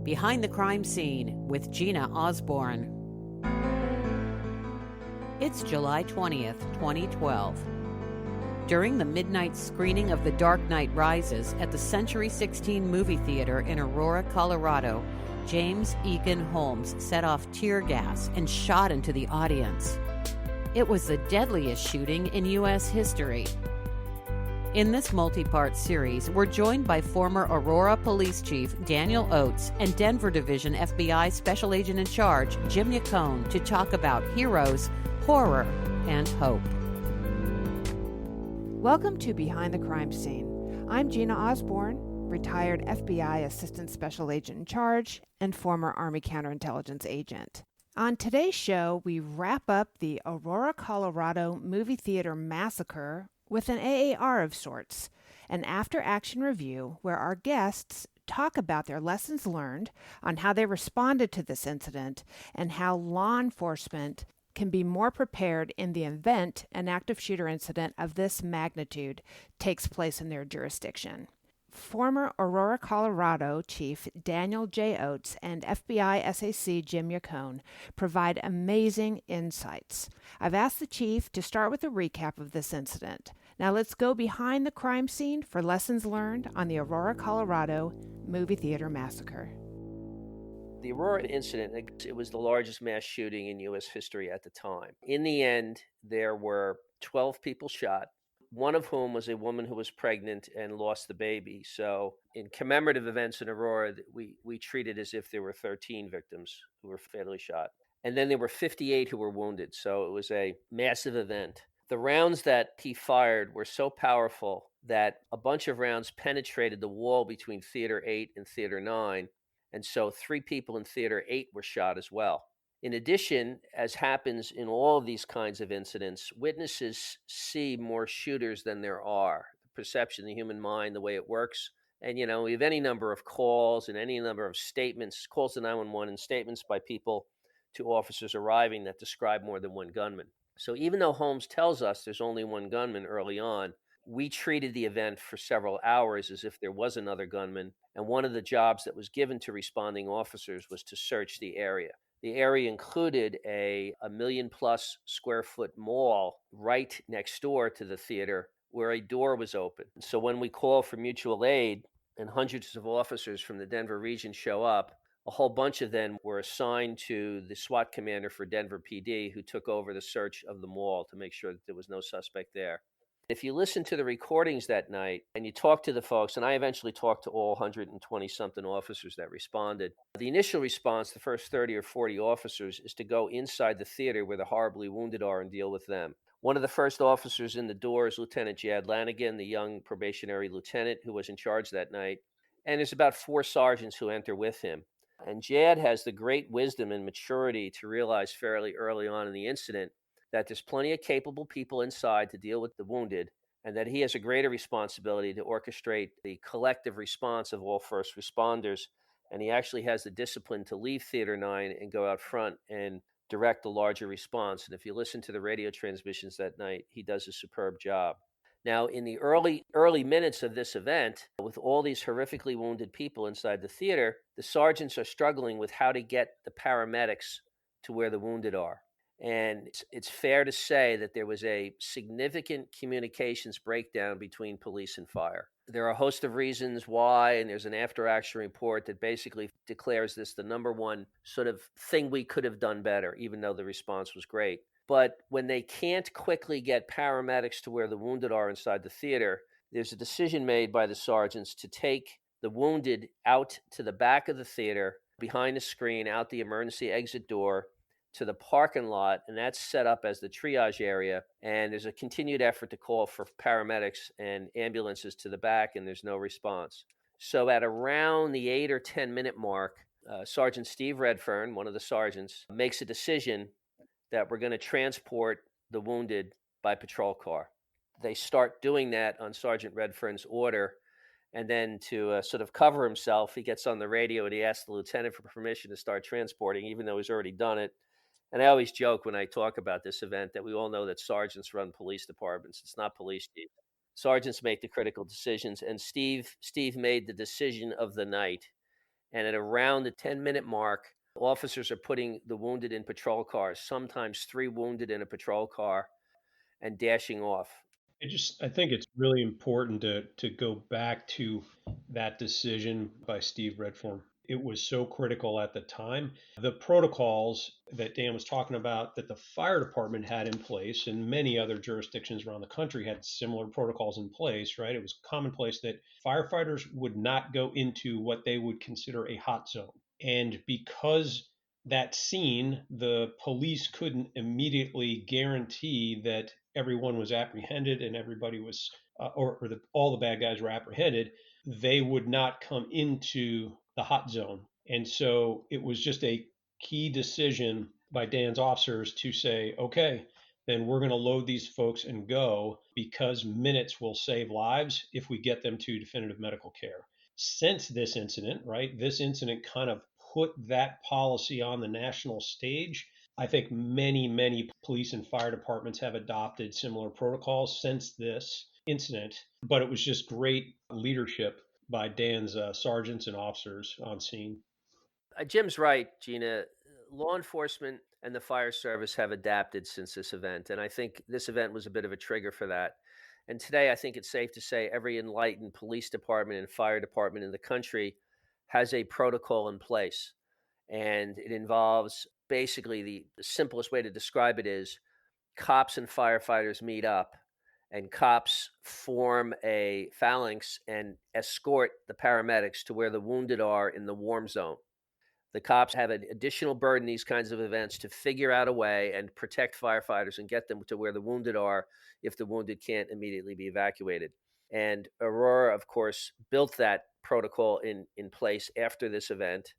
Behind the Crime Scene with Gina Osborne. It's July 20th, 2012. During the midnight screening of The Dark Knight Rises at the Century 16 movie theater in Aurora, Colorado, James Eagan Holmes set off tear gas and shot into the audience. It was the deadliest shooting in U.S. history. In this multi-part series, we're joined by former Aurora Police Chief Daniel Oates and Denver Division FBI Special Agent in Charge Jim Yacone to talk about heroes, horror, and hope. Welcome to Behind the Crime Scene. I'm Gina Osborne, retired FBI Assistant Special Agent in Charge and former Army Counterintelligence Agent. On today's show, we wrap up the Aurora, Colorado movie theater massacre with an AAR of sorts, an after-action review where our guests talk about their lessons learned on how they responded to this incident and how law enforcement can be more prepared in the event an active shooter incident of this magnitude takes place in their jurisdiction. Former Aurora, Colorado Chief Daniel J. Oates and FBI SAC Jim Yacone provide amazing insights. I've asked the Chief to start with a recap of this incident. Now let's go behind the crime scene for lessons learned on the Aurora, Colorado movie theater massacre. The Aurora incident, it was the largest mass shooting in U.S. history at the time. In the end, there were 12 people shot, one of whom was a woman who was pregnant and lost the baby. So in commemorative events in Aurora, we treated as if there were 13 victims who were fatally shot. And then there were 58 who were wounded. So it was a massive event. The rounds that he fired were so powerful that a bunch of rounds penetrated the wall between Theater 8 and Theater 9. And so 3 people in Theater 8 were shot as well. In addition, as happens in all of these kinds of incidents, witnesses see more shooters than there are. The perception, the human mind, the way it works. And, we have any number of calls and any number of statements, calls to 911 and statements by people to officers arriving that describe more than one gunman. So even though Holmes tells us there's only one gunman early on, we treated the event for several hours as if there was another gunman. And one of the jobs that was given to responding officers was to search the area. The area included a 1 million plus square foot mall right next door to the theater where a door was open. So when we call for mutual aid and hundreds of officers from the Denver region show up, a whole bunch of them were assigned to the SWAT commander for Denver PD, who took over the search of the mall to make sure that there was no suspect there. If you listen to the recordings that night and you talk to the folks, and I eventually talked to all 120-something officers that responded, the initial response, the first 30 or 40 officers, is to go inside the theater where the horribly wounded are and deal with them. One of the first officers in the door is Lieutenant Jad Lanigan, the young probationary lieutenant who was in charge that night. And there's about 4 sergeants who enter with him. And Jad has the great wisdom and maturity to realize fairly early on in the incident that there's plenty of capable people inside to deal with the wounded, and that he has a greater responsibility to orchestrate the collective response of all first responders. And he actually has the discipline to leave Theater 9 and go out front and direct the larger response. And if you listen to the radio transmissions that night, he does a superb job. Now, in the early minutes of this event, with all these horrifically wounded people inside the theater, the sergeants are struggling with how to get the paramedics to where the wounded are. And it's fair to say that there was a significant communications breakdown between police and fire. There are a host of reasons why, and there's an after-action report that basically declares this the number one sort of thing we could have done better, even though the response was great. But when they can't quickly get paramedics to where the wounded are inside the theater, there's a decision made by the sergeants to take the wounded out to the back of the theater, behind the screen, out the emergency exit door, to the parking lot, and that's set up as the triage area. And there's a continued effort to call for paramedics and ambulances to the back, and there's no response. So at around the 8 or 10 minute mark, Sergeant Steve Redfern, one of the sergeants, makes a decision that we're going to transport the wounded by patrol car. They start doing that on Sergeant Redfern's order. And then to sort of cover himself, he gets on the radio and he asks the lieutenant for permission to start transporting, even though he's already done it. And I always joke when I talk about this event that we all know that sergeants run police departments. It's not police chief. Sergeants make the critical decisions, and Steve made the decision of the night. And at around the 10-minute mark, officers are putting the wounded in patrol cars, sometimes 3 wounded in a patrol car, and dashing off. I think it's really important to go back to that decision by Steve Redform. It was so critical at the time. The protocols that Dan was talking about that the fire department had in place, and many other jurisdictions around the country had similar protocols in place, right? It was commonplace that firefighters would not go into what they would consider a hot zone. And because that scene, the police couldn't immediately guarantee that everyone was apprehended and everybody was, all the bad guys were apprehended. They would not come into the hot zone. And so it was just a key decision by Dan's officers to say, okay, then we're going to load these folks and go, because minutes will save lives if we get them to definitive medical care. Since this incident, right, this incident kind of put that policy on the national stage. I think many police and fire departments have adopted similar protocols since this incident, but it was just great leadership by Dan's sergeants and officers on scene. Jim's right, Gina. Law enforcement and the fire service have adapted since this event, and I think this event was a bit of a trigger for that. And today, I think it's safe to say every enlightened police department and fire department in the country has a protocol in place. And it involves basically the simplest way to describe it is cops and firefighters meet up, and cops form a phalanx and escort the paramedics to where the wounded are in the warm zone. The cops have an additional burden in these kinds of events to figure out a way and protect firefighters and get them to where the wounded are if the wounded can't immediately be evacuated. And Aurora, of course, built that protocol in place after this event.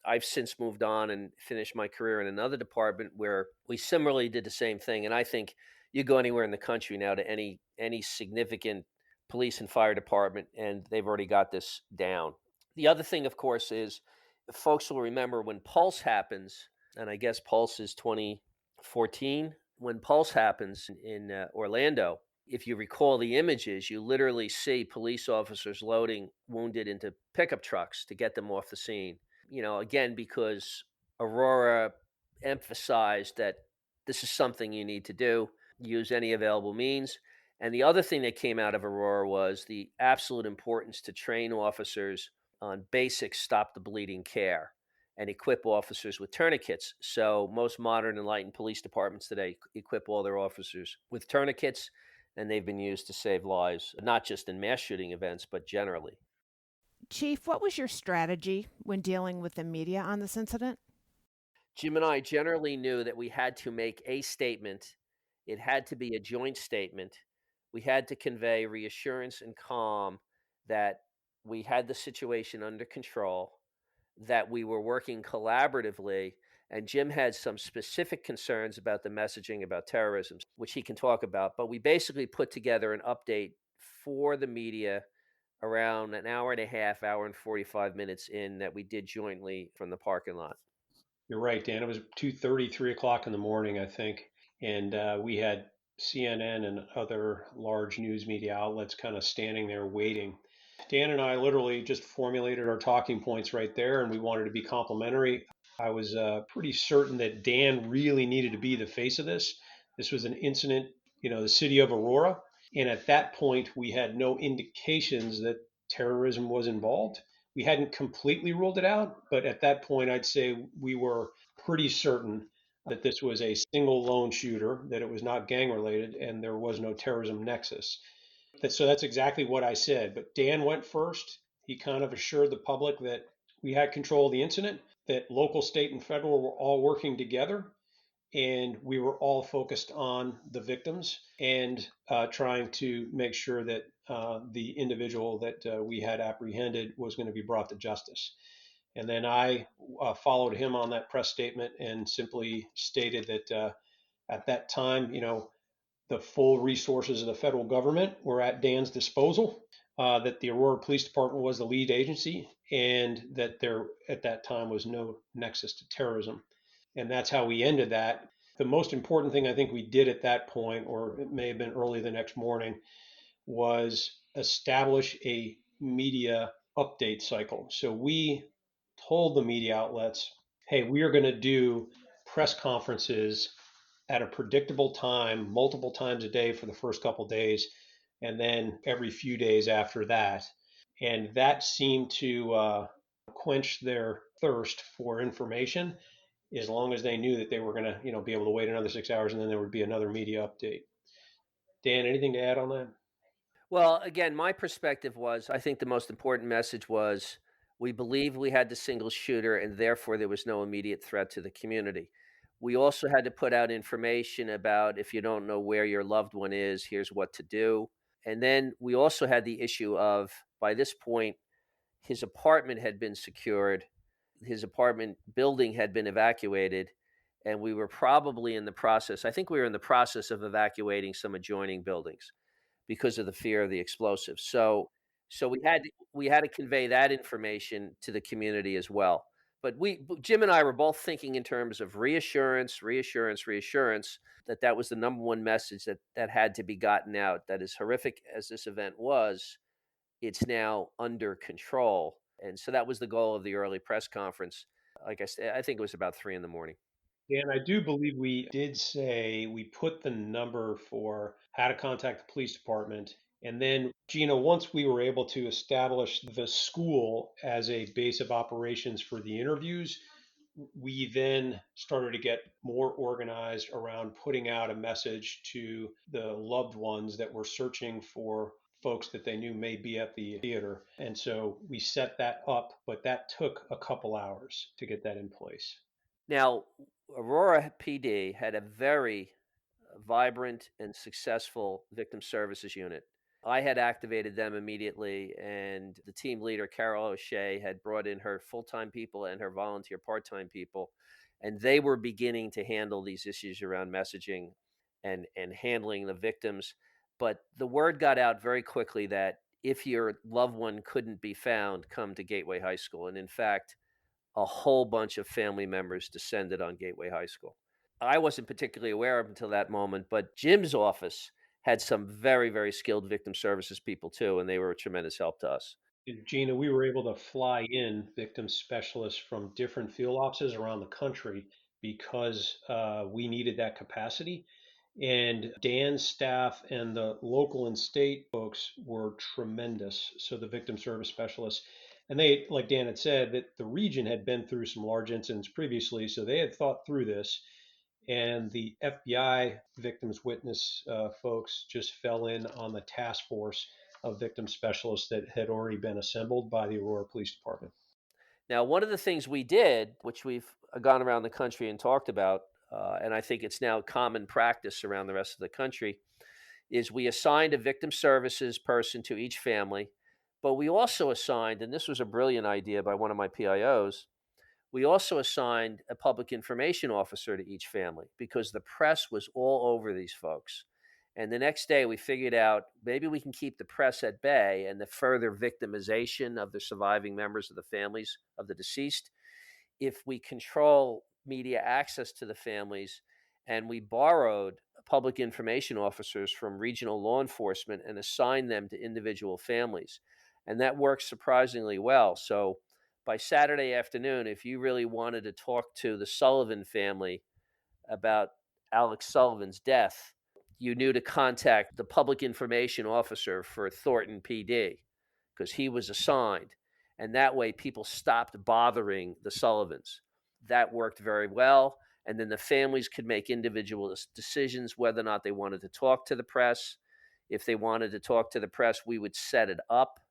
I've since moved on and finished my career in another department where we similarly did the same thing. And I think you go anywhere in the country now to any significant police and fire department, and they've already got this down. The other thing, of course, is folks will remember when Pulse happens, and I guess Pulse is 2014. When Pulse happens in Orlando, if you recall the images, you literally see police officers loading wounded into pickup trucks to get them off the scene. Again, because Aurora emphasized that this is something you need to do, use any available means. And the other thing that came out of Aurora was the absolute importance to train officers on basic stop the bleeding care and equip officers with tourniquets. So most modern enlightened police departments today equip all their officers with tourniquets, and they've been used to save lives, not just in mass shooting events, but generally. Chief, what was your strategy when dealing with the media on this incident? Jim and I generally knew that we had to make a statement. It had to be a joint statement. We had to convey reassurance and calm that we had the situation under control, that we were working collaboratively, and Jim had some specific concerns about the messaging about terrorism, which he can talk about. But we basically put together an update for the media around an hour and a half, hour and 45 minutes in, that we did jointly from the parking lot. You're right, Dan. It was 2:30, 3 o'clock in the morning, I think. And we had CNN and other large news media outlets kind of standing there waiting. Dan and I literally just formulated our talking points right there, and we wanted to be complimentary. I was pretty certain that Dan really needed to be the face of this. This was an incident, the city of Aurora. And at that point, we had no indications that terrorism was involved. We hadn't completely ruled it out, but at that point, I'd say we were pretty certain that this was a single lone shooter, that it was not gang related, and there was no terrorism nexus. So that's exactly what I said. But Dan went first. He kind of assured the public that we had control of the incident, that local, state, and federal were all working together, and we were all focused on the victims and trying to make sure that the individual that we had apprehended was going to be brought to justice. And then I followed him on that press statement and simply stated that at that time, the full resources of the federal government were at Dan's disposal, that the Aurora Police Department was the lead agency, and that there at that time was no nexus to terrorism. And that's how we ended that. The most important thing I think we did at that point, or it may have been early the next morning, was establish a media update cycle. So we told the media outlets, hey, we are going to do press conferences at a predictable time, multiple times a day for the first couple of days, and then every few days after that. And that seemed to quench their thirst for information, as long as they knew that they were going to, be able to wait another 6 hours and then there would be another media update. Dan, anything to add on that? Well, again, my perspective was I think the most important message was we believed we had the single shooter and therefore there was no immediate threat to the community. We also had to put out information about if you don't know where your loved one is, here's what to do. And then we also had the issue of by this point, his apartment had been secured, his apartment building had been evacuated, and we were probably in the process, I think we were in the process of evacuating some adjoining buildings because of the fear of the explosives. So we had to convey that information to the community as well. But Jim and I were both thinking in terms of reassurance, reassurance, reassurance that was the number one message that had to be gotten out. That as horrific as this event was, it's now under control. And so that was the goal of the early press conference. Like I said, I think it was about 3 in the morning. Dan, I do believe we did say we put the number for how to contact the police department. And then, Gina, once we were able to establish the school as a base of operations for the interviews, we then started to get more organized around putting out a message to the loved ones that were searching for folks that they knew may be at the theater. And so we set that up, but that took a couple hours to get that in place. Now, Aurora PD had a very vibrant and successful victim services unit. I had activated them immediately, and the team leader, Carol O'Shea, had brought in her full time people and her volunteer part time people, and they were beginning to handle these issues around messaging and handling the victims. But the word got out very quickly that if your loved one couldn't be found, come to Gateway High School. And in fact, a whole bunch of family members descended on Gateway High School. I wasn't particularly aware of until that moment, but Jim's office had some very, very skilled victim services people too, and they were a tremendous help to us. Gina, we were able to fly in victim specialists from different field offices around the country because we needed that capacity. And Dan's staff and the local and state folks were tremendous. So the victim service specialists, and they, like Dan had said, that the region had been through some large incidents previously, so they had thought through this. And the FBI victims witness folks just fell in on the task force of victim specialists that had already been assembled by the Aurora Police Department. Now, one of the things we did, which we've gone around the country and talked about, and I think it's now common practice around the rest of the country, is we assigned a victim services person to each family, but we also assigned, and this was a brilliant idea by one of my PIOs, we also assigned a public information officer to each family because the press was all over these folks. And the next day we figured out maybe we can keep the press at bay and the further victimization of the surviving members of the families of the deceased if we control media access to the families. And we borrowed public information officers from regional law enforcement and assigned them to individual families. And that worked surprisingly well. So by Saturday afternoon, if you really wanted to talk to the Sullivan family about Alex Sullivan's death, you knew to contact the public information officer for Thornton PD because he was assigned. And that way people stopped bothering the Sullivans. That worked very well. And then the families could make individual decisions whether or not they wanted to talk to the press. If they wanted to talk to the press, we would set it up,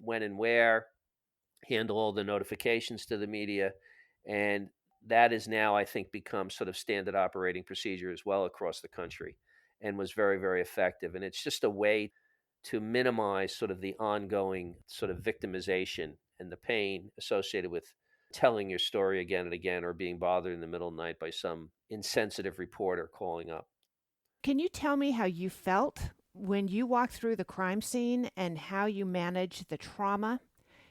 when and where, handle all the notifications to the media. And that is now, I think, become sort of standard operating procedure as well across the country and was very, very effective. And it's just a way to minimize sort of the ongoing sort of victimization and the pain associated with telling your story again and again or being bothered in the middle of the night by some insensitive reporter calling up. Can you tell me how you felt when you walked through the crime scene and how you managed the trauma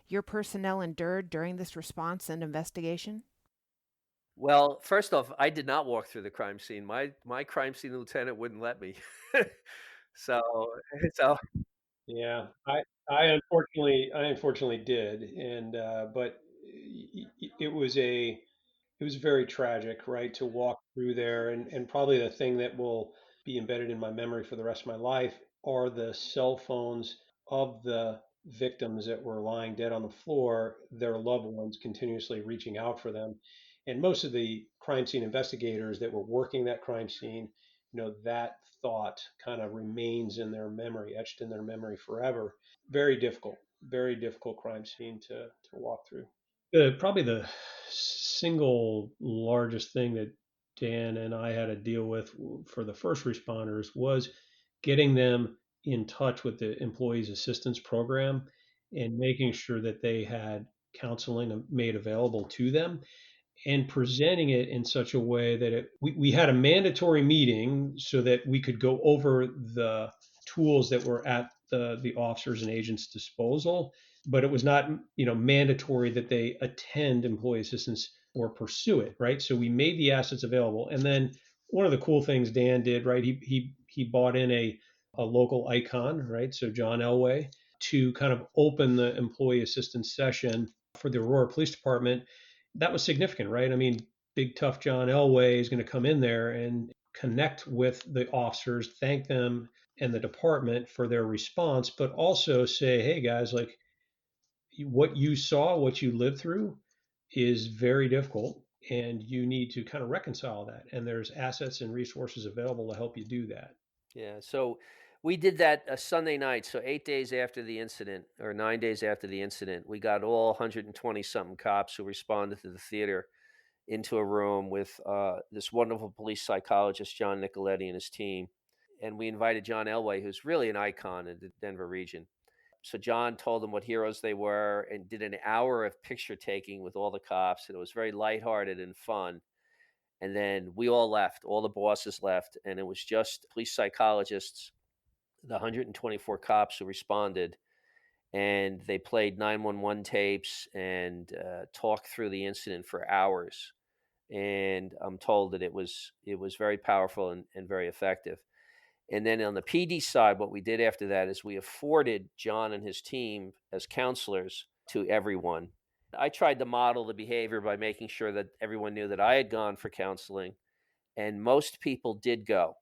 your personnel endured during this response and investigation? Well, first off, I did not walk through the crime scene. My crime scene lieutenant wouldn't let me. so so Yeah, I unfortunately did, and but it was very tragic, right, to walk through there. And probably the thing that will be embedded in my memory for the rest of my life are the cell phones of the victims that were lying dead on the floor, their loved ones continuously reaching out for them. And most of the crime scene investigators that were working that crime scene, that thought kind of remains in their memory, etched in their memory forever. Very difficult crime scene to walk through. Probably the single largest thing that Dan and I had to deal with for the first responders was getting them in touch with the Employees Assistance Program and making sure that they had counseling made available to them and presenting it in such a way that we had a mandatory meeting so that we could go over the tools that were at the officers and agents' disposal, but it was not mandatory that they attend employee assistance or pursue it, right? So we made the assets available, and then one of the cool things Dan did, right? He bought in a local icon, right? So John Elway, to kind of open the employee assistance session for the Aurora Police Department. That was significant, right? I mean, big tough John Elway is going to come in there and connect with the officers, thank them and the department for their response, but also say, hey guys, like what you saw, what you lived through is very difficult, and you need to kind of reconcile that. And there's assets and resources available to help you do that. Yeah. So we did that a Sunday night. So 8 days after the incident, or 9 days after the incident, we got all 120 something cops who responded to the theater into a room with this wonderful police psychologist, John Nicoletti, and his team. And we invited John Elway, who's really an icon in the Denver region. So John told them what heroes they were and did an hour of picture taking with all the cops. And it was very lighthearted and fun. And then we all left, all the bosses left, and it was just police psychologists, the 124 cops who responded, and they played 911 tapes and talked through the incident for hours. And I'm told that it was very powerful and very effective. And then on the PD side, what we did after that is we afforded John and his team as counselors to everyone. I tried to model the behavior by making sure that everyone knew that I had gone for counseling, and most people did go.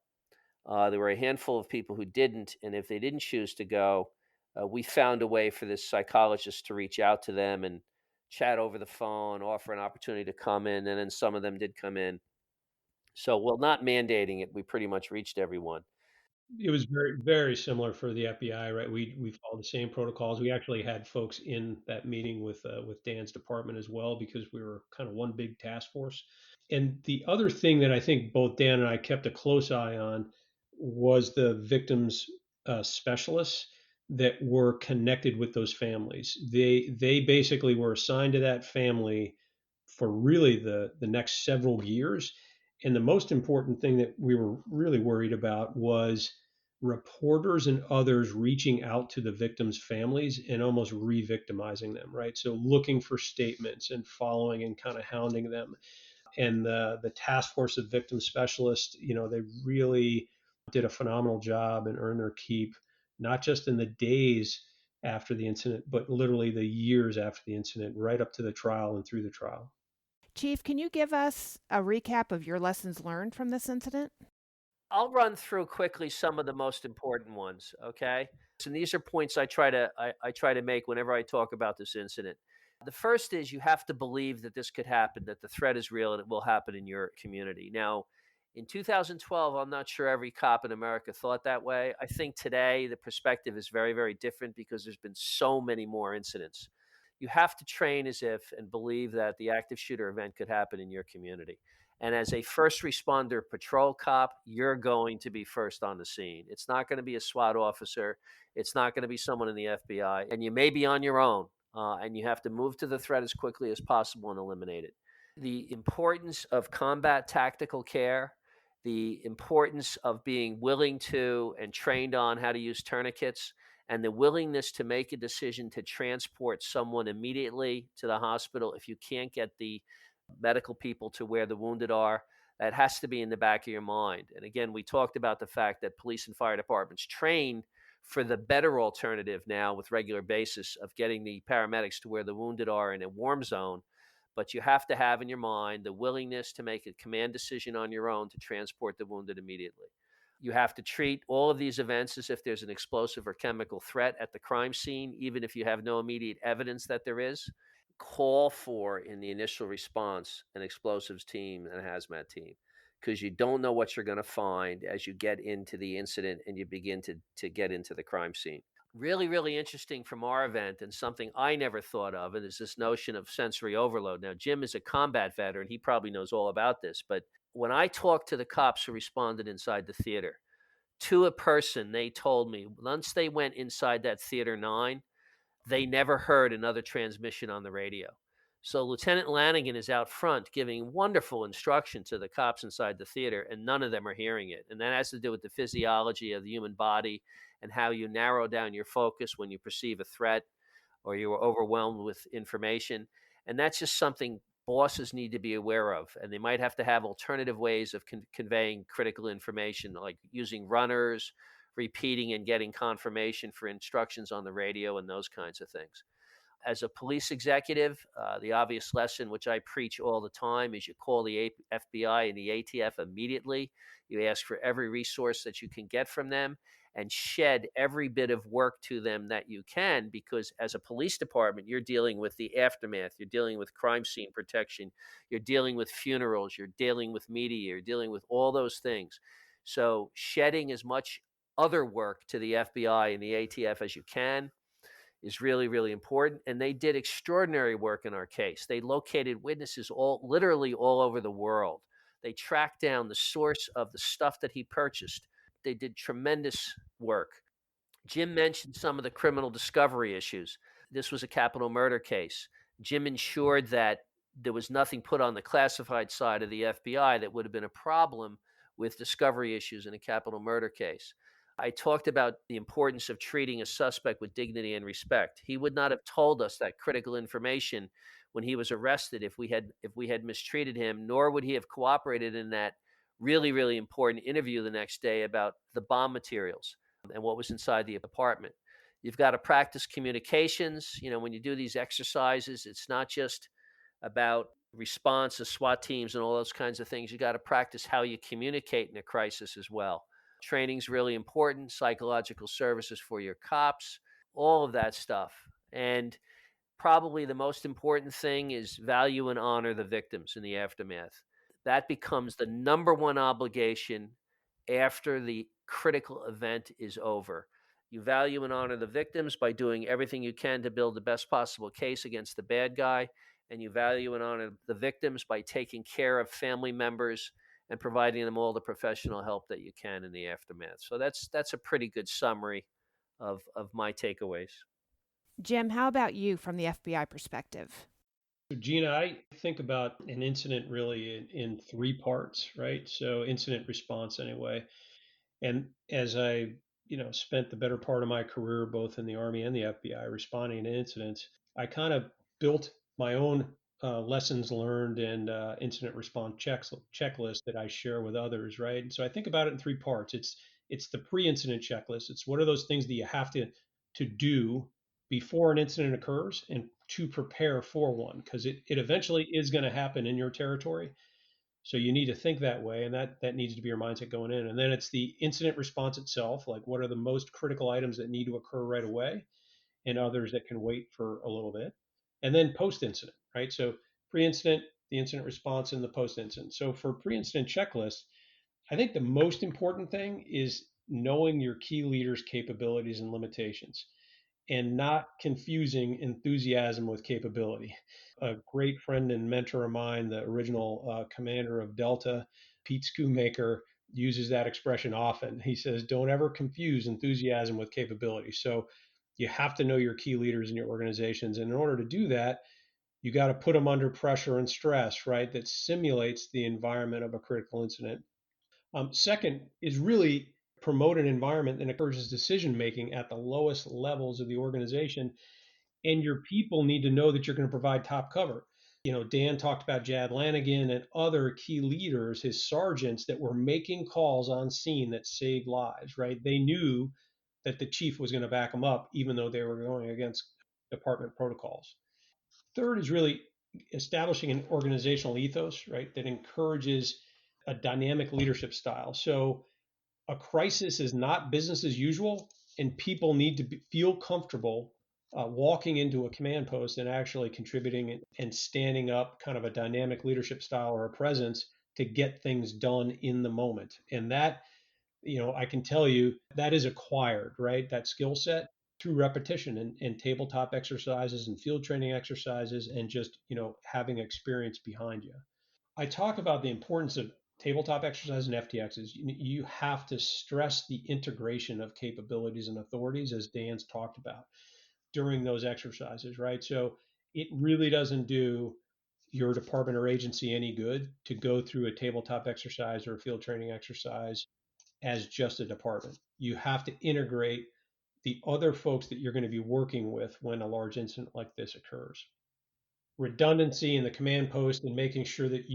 There were a handful of people who didn't, and if they didn't choose to go, we found a way for this psychologist to reach out to them and chat over the phone, offer an opportunity to come in, and then some of them did come in. So, while not mandating it, we pretty much reached everyone. It was very, very similar for the FBI, right? We followed the same protocols. We actually had folks in that meeting with Dan's department as well, because we were kind of one big task force. And the other thing that I think both Dan and I kept a close eye on was the victims specialists that were connected with those families. They basically were assigned to that family for really the next several years. And the most important thing that we were really worried about was reporters and others reaching out to the victims' families and almost re-victimizing them, right? So looking for statements and following and kind of hounding them. And the task force of victim specialists, they really did a phenomenal job and earned their keep, not just in the days after the incident, but literally the years after the incident, right up to the trial and through the trial. Chief, can you give us a recap of your lessons learned from this incident? I'll run through quickly some of the most important ones, okay? And these are points I try to make whenever I talk about this incident. The first is you have to believe that this could happen, that the threat is real and it will happen in your community. Now, in 2012, I'm not sure every cop in America thought that way. I think today the perspective is very, very different because there's been so many more incidents. You have to train as if and believe that the active shooter event could happen in your community. And as a first responder patrol cop, you're going to be first on the scene. It's not going to be a SWAT officer. It's not going to be someone in the FBI. And you may be on your own, and you have to move to the threat as quickly as possible and eliminate it. The importance of combat tactical care, the importance of being willing to and trained on how to use tourniquets, and the willingness to make a decision to transport someone immediately to the hospital if you can't get the medical people to where the wounded are. That has to be in the back of your mind. And again, we talked about the fact that police and fire departments train for the better alternative now with regular basis of getting the paramedics to where the wounded are in a warm zone. But you have to have in your mind the willingness to make a command decision on your own to transport the wounded immediately. You have to treat all of these events as if there's an explosive or chemical threat at the crime scene, even if you have no immediate evidence that there is. Call for, in the initial response, an explosives team and a hazmat team, because you don't know what you're going to find as you get into the incident and you begin to get into the crime scene. Really, really interesting from our event, and something I never thought of, and is this notion of sensory overload. Now, Jim is a combat veteran. He probably knows all about this, but when I talked to the cops who responded inside the theater, to a person, they told me once they went inside that Theater 9, they never heard another transmission on the radio. So Lieutenant Lanigan is out front giving wonderful instruction to the cops inside the theater, and none of them are hearing it. And that has to do with the physiology of the human body and how you narrow down your focus when you perceive a threat or you are overwhelmed with information. And that's just something bosses need to be aware of. And they might have to have alternative ways of conveying critical information, like using runners, repeating and getting confirmation for instructions on the radio, and those kinds of things. As a police executive, the obvious lesson, which I preach all the time, is you call the FBI and the ATF immediately. You ask for every resource that you can get from them and shed every bit of work to them that you can, because as a police department, you're dealing with the aftermath. You're dealing with crime scene protection. You're dealing with funerals. You're dealing with media. You're dealing with all those things. So shedding as much other work to the FBI and the ATF as you can is really, really important. And they did extraordinary work in our case. They located witnesses literally all over the world. They tracked down the source of the stuff that he purchased. They did tremendous work. Jim mentioned some of the criminal discovery issues. This was a capital murder case. Jim ensured that there was nothing put on the classified side of the FBI that would have been a problem with discovery issues in a capital murder case. I talked about the importance of treating a suspect with dignity and respect. He would not have told us that critical information when he was arrested if we had mistreated him, nor would he have cooperated in that really, really important interview the next day about the bomb materials and what was inside the apartment. You've got to practice communications. When you do these exercises, it's not just about response to SWAT teams and all those kinds of things. You got to practice how you communicate in a crisis as well. Training's really important, psychological services for your cops, all of that stuff. And probably the most important thing is value and honor the victims in the aftermath. That becomes the number one obligation after the critical event is over. You value and honor the victims by doing everything you can to build the best possible case against the bad guy, and you value and honor the victims by taking care of family members and providing them all the professional help that you can in the aftermath. So that's a pretty good summary of my takeaways. Jim, how about you from the FBI perspective? So Gina, I think about an incident really in three parts, right? So incident response anyway. And as I, spent the better part of my career, both in the Army and the FBI, responding to incidents, I kind of built my own lessons learned and incident response checklist that I share with others, right? And so I think about it in three parts. It's the pre-incident checklist. It's what are those things that you have to do before an incident occurs and to prepare for one, because it eventually is going to happen in your territory. So you need to think that way, and that needs to be your mindset going in. And then it's the incident response itself, like what are the most critical items that need to occur right away and others that can wait for a little bit. And then post-incident, right? So pre-incident, the incident response, and the post-incident. So for pre-incident checklist, I think the most important thing is knowing your key leader's capabilities and limitations and not confusing enthusiasm with capability. A great friend and mentor of mine, the original commander of Delta, Pete Schoonmaker, uses that expression often. He says, don't ever confuse enthusiasm with capability. So you have to know your key leaders in your organizations. And in order to do that, you got to put them under pressure and stress, right? That simulates the environment of a critical incident. Second is really promote an environment that encourages decision making at the lowest levels of the organization. And your people need to know that you're going to provide top cover. Dan talked about Jad Lanigan and other key leaders, his sergeants that were making calls on scene that saved lives, right? They knew that the chief was going to back them up, even though they were going against department protocols. Third is really establishing an organizational ethos, right, that encourages a dynamic leadership style. So a crisis is not business as usual, and people need to feel comfortable walking into a command post and actually contributing and standing up kind of a dynamic leadership style or a presence to get things done in the moment. And that, I can tell you that is acquired, right? That skill set through repetition and tabletop exercises and field training exercises and just, having experience behind you. I talk about the importance of tabletop exercise and FTXs. You have to stress the integration of capabilities and authorities, as Dan's talked about during those exercises, right? So it really doesn't do your department or agency any good to go through a tabletop exercise or a field training exercise as just a department. You have to integrate the other folks that you're going to be working with when a large incident like this occurs. Redundancy in the command post and making sure that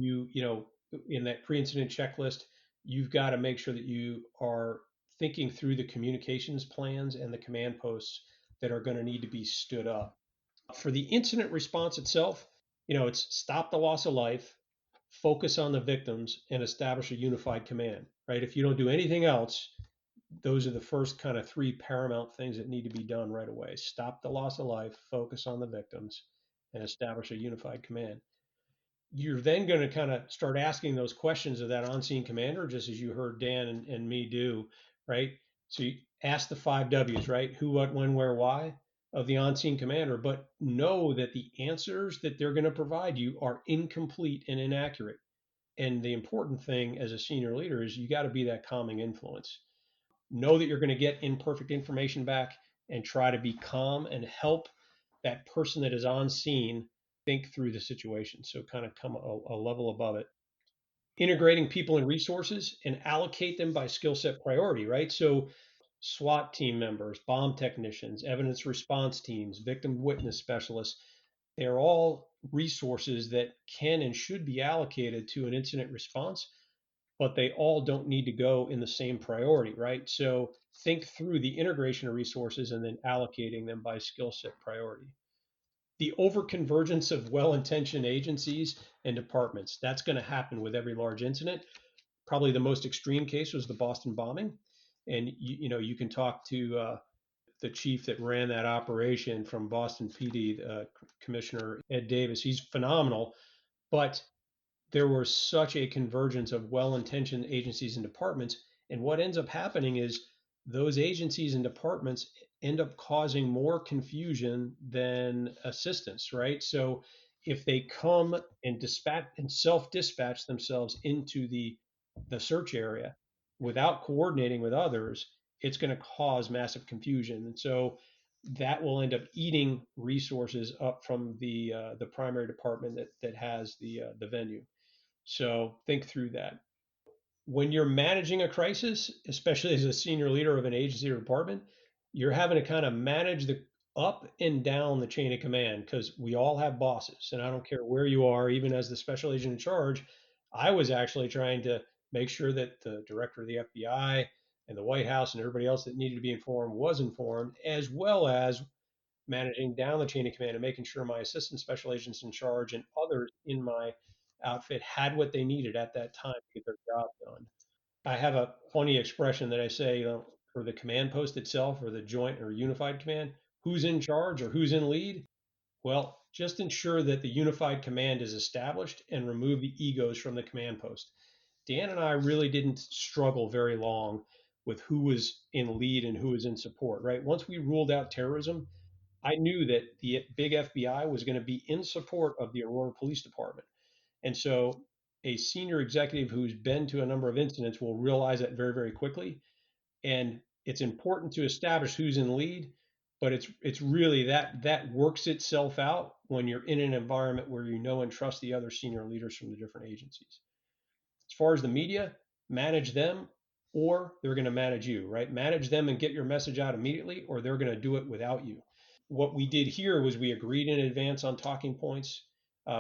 in that pre-incident checklist, you've got to make sure that you are thinking through the communications plans and the command posts that are going to need to be stood up. For the incident response itself, it's stop the loss of life, focus on the victims, and establish a unified command, right? If you don't do anything else, those are the first kind of three paramount things that need to be done right away. Stop the loss of life, focus on the victims, and establish a unified command. You're then going to kind of start asking those questions of that on-scene commander, just as you heard Dan and me do, right? So you ask the 5 Ws, right? Who, what, when, where, why of the on-scene commander, but know that the answers that they're going to provide you are incomplete and inaccurate. And the important thing as a senior leader is you got to be that calming influence. Know that you're going to get imperfect information back and try to be calm and help that person that is on scene think through the situation. So kind of come a level above it. Integrating people and resources and allocate them by skill set priority, right? So SWAT team members, bomb technicians, evidence response teams, victim witness specialists, they're all resources that can and should be allocated to an incident response, but they all don't need to go in the same priority, right? So think through the integration of resources and then allocating them by skill set priority. The overconvergence of well-intentioned agencies and departments, that's going to happen with every large incident. Probably the most extreme case was the Boston bombing. And you can talk to the chief that ran that operation from Boston PD, Commissioner Ed Davis. He's phenomenal, but there was such a convergence of well-intentioned agencies and departments. And what ends up happening is those agencies and departments end up causing more confusion than assistance, right? So if they come and dispatch and self-dispatch themselves into the search area without coordinating with others, it's going to cause massive confusion. And so that will end up eating resources up from the primary department that has the venue. So think through that. When you're managing a crisis, especially as a senior leader of an agency or department, you're having to kind of manage the up and down the chain of command because we all have bosses. And I don't care where you are, even as the special agent in charge, I was actually trying to make sure that the director of the FBI and the White House and everybody else that needed to be informed was informed, as well as managing down the chain of command and making sure my assistant special agents in charge and others in my outfit had what they needed at that time to get their job done. I have a funny expression that I say for the command post itself or the joint or unified command, who's in charge or who's in lead? Well, just ensure that the unified command is established and remove the egos from the command post. Dan and I really didn't struggle very long with who was in lead and who was in support, right? Once we ruled out terrorism, I knew that the big FBI was going to be in support of the Aurora Police Department. And so a senior executive who's been to a number of incidents will realize that very, very quickly. And it's important to establish who's in lead, but it's really that works itself out when you're in an environment where you know and trust the other senior leaders from the different agencies. As far as the media, manage them or they're going to manage you, right? Manage them and get your message out immediately, or they're going to do it without you. What we did here was we agreed in advance on talking points.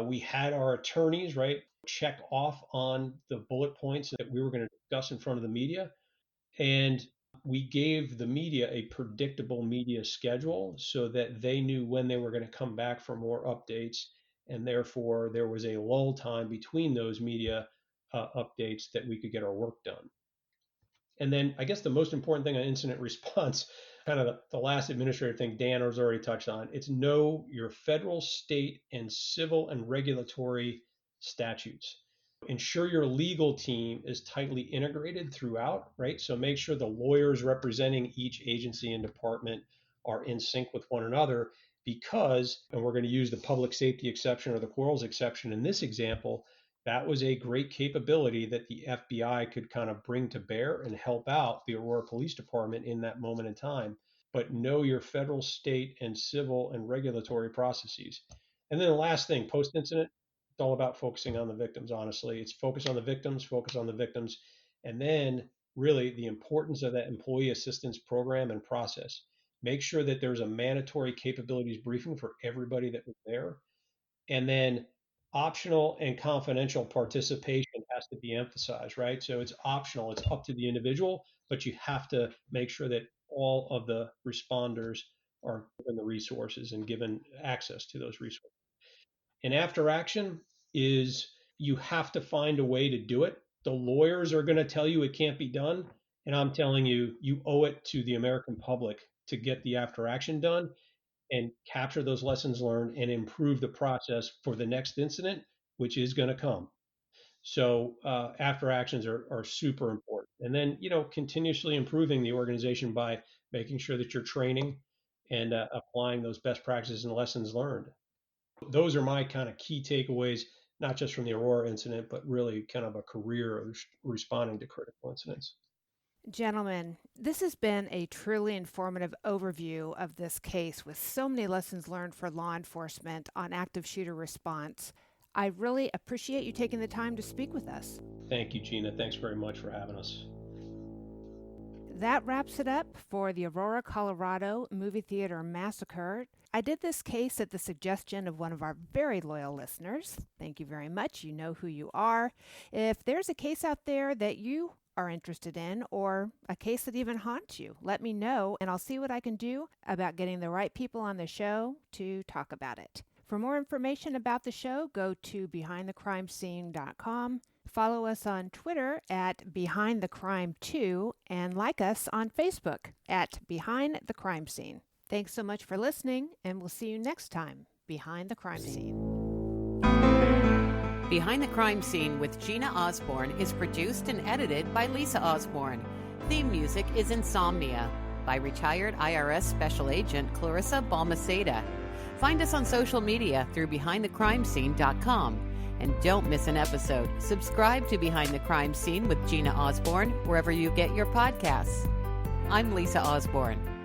We had our attorneys, right, check off on the bullet points that we were going to discuss in front of the media. And we gave the media a predictable media schedule so that they knew when they were going to come back for more updates And therefore, there was a lull time between those media updates that we could get our work done. And then I guess the most important thing on incident response, kind of the last administrative thing Dan has already touched on, it's know your federal, state, and civil and regulatory statutes. Ensure your legal team is tightly integrated throughout, right? So make sure the lawyers representing each agency and department are in sync with one another because, and we're going to use the public safety exception or the quarrels exception in this example, that was a great capability that the FBI could kind of bring to bear and help out the Aurora Police Department in that moment in time. But know your federal, state, and civil and regulatory processes. And then the last thing, post-incident, it's all about focusing on the victims, honestly. It's focus on the victims, and then really the importance of that employee assistance program and process. Make sure that there's a mandatory capabilities briefing for everybody that was there. And then optional and confidential participation has to be emphasized, right? So it's optional, it's up to the individual, but you have to make sure that all of the responders are given the resources and given access to those resources. And after action is you have to find a way to do it. The lawyers are going to tell you it can't be done. And I'm telling you, you owe it to the American public to get the after action done and capture those lessons learned and improve the process for the next incident, which is going to come. So after actions are super important. And then, continuously improving the organization by making sure that you're training and applying those best practices and lessons learned. Those are my kind of key takeaways, not just from the Aurora incident, but really kind of a career of responding to critical incidents. Gentlemen, this has been a truly informative overview of this case with so many lessons learned for law enforcement on active shooter response. I really appreciate you taking the time to speak with us. Thank you, Gina. Thanks very much for having us. That wraps it up for the Aurora, Colorado movie theater massacre. I did this case at the suggestion of one of our very loyal listeners. Thank you very much. You know who you are. If there's a case out there that you are interested in or a case that even haunts you, let me know and I'll see what I can do about getting the right people on the show to talk about it. For more information about the show, go to behindthecrimescene.com. Follow us on Twitter at BehindTheCrime2 and like us on Facebook at Behind the Crime Scene. Thanks so much for listening, and we'll see you next time, Behind the Crime Scene. Behind the Crime Scene with Gina Osborne is produced and edited by Lisa Osborne. Theme music is Insomnia by retired IRS Special Agent Clarissa Balmaceda. Find us on social media through BehindTheCrimeScene.com. And don't miss an episode. Subscribe to Behind the Crime Scene with Gina Osborne wherever you get your podcasts. I'm Lisa Osborne.